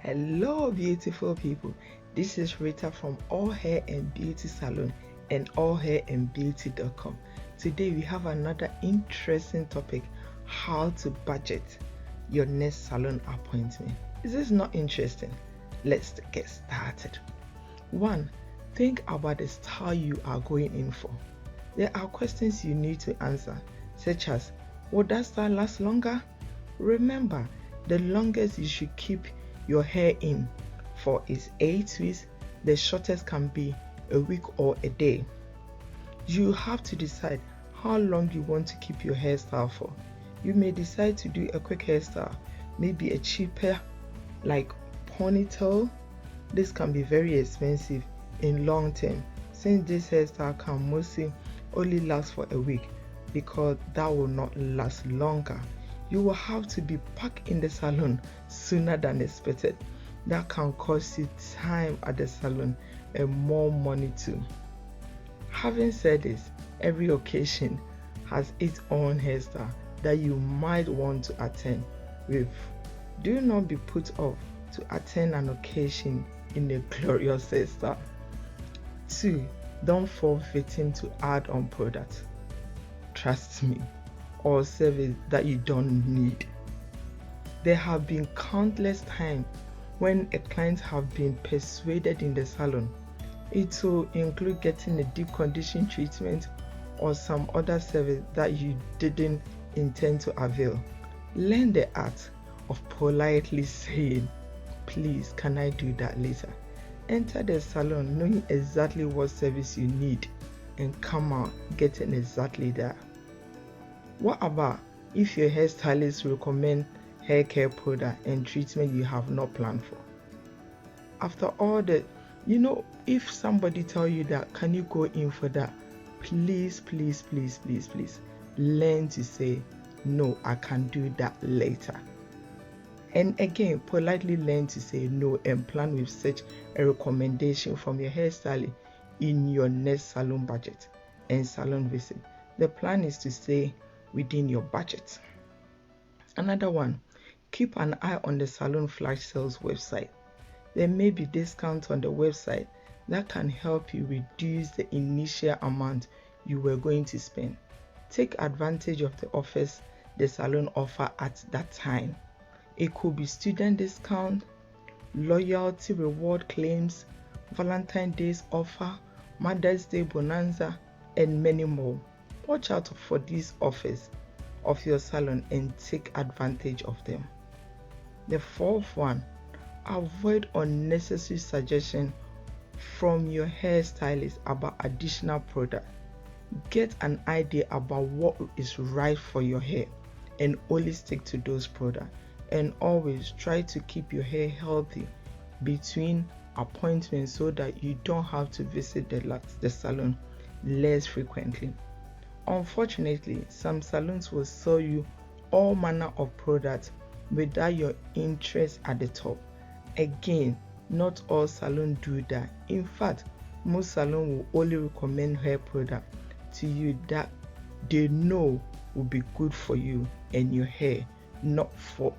Hello beautiful people, this is Rita from All Hair and Beauty Salon and allhairandbeauty.com. Today we have another interesting topic: how to budget your next salon appointment. Is this not interesting? Let's get started. 1. Think about the style you are going in for. There are questions you need to answer, such as, would that style last longer? Remember, the longest you should keep your hair in for is 8 weeks. The shortest can be a week or a day. You have to decide how long you want to keep your hairstyle for. You may decide to do a quick hairstyle, maybe a cheaper like ponytail. This can be very expensive in long term, since this hairstyle can mostly only last for a week, because that will not last longer. You will have to be back in the salon sooner than expected. That can cost you time at the salon and more money too. Having said this, every occasion has its own hairstyle that you might want to attend with. Do not be put off to attend an occasion in a glorious hairstyle. 2. Don't fall victim to add-on products. Trust me, or service that you don't need. There have been countless times when a client have been persuaded in the salon. It will include getting a deep condition treatment or some other service that you didn't intend to avail. Learn the art of politely saying, please, can I do that later? Enter the salon knowing exactly what service you need and come out getting exactly that. What about if your hairstylist recommend hair care product and treatment you have not planned for? After all that, if somebody tell you that, can you go in for that? Please learn to say, no, I can do that later. And again, politely learn to say no and plan with such a recommendation from your hairstylist in your next salon budget and salon visit. The plan is to stay within your budget. Another one, keep an eye on the salon flash sales website. There may be discounts on the website that can help you reduce the initial amount you were going to spend. Take advantage of the offers the salon offer at that time. It could be student discount, loyalty reward claims, Valentine's Day's offer, Mother's Day bonanza, and many more. Watch out for these offers of your salon and take advantage of them. The 4th one, avoid unnecessary suggestions from your hairstylist about additional product. Get an idea about what is right for your hair and only stick to those products. And always try to keep your hair healthy between appointments so that you don't have to visit the salon less frequently. Unfortunately, some salons will sell you all manner of products without your interest at the top. Again, not all salons do that. In fact, most salons will only recommend hair products to you that they know will be good for you and your hair, not for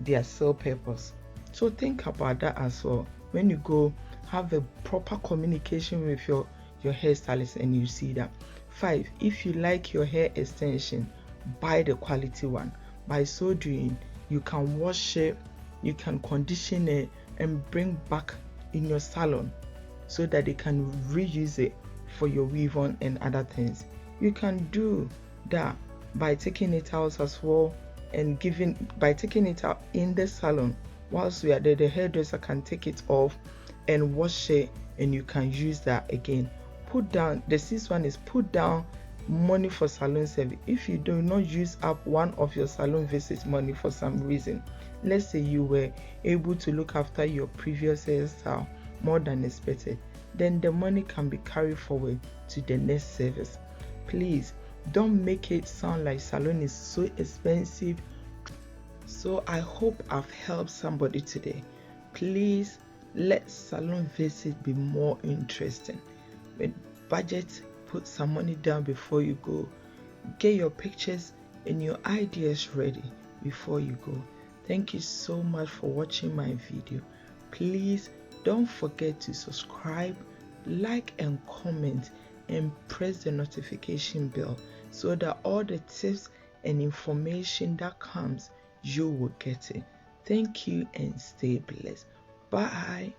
their sole purpose. So think about that as well. When you go, have a proper communication with your hairstylist and you see that. 5. If you like your hair extension, buy the quality one. By so doing, you can wash it, you can condition it and bring back in your salon so that they can reuse it for your weave on and other things. You can do that by taking it out as well, and by taking it out in the salon whilst we are there. The hairdresser can take it off and wash it and you can use that again. Put down, the 6th one is put down money for salon service. If you do not use up one of your salon visits money for some reason, let's say you were able to look after your previous hairstyle more than expected, then the money can be carried forward to the next service. Please don't make it sound like salon is so expensive. So I hope I've helped somebody today. Please let salon visit be more interesting. With budget, put some money down before you go. Get your pictures and your ideas ready before you go. Thank you so much for watching my video. Please don't forget to subscribe, like and comment, and press the notification bell so that all the tips and information that comes, you will get it. Thank you and stay blessed. Bye.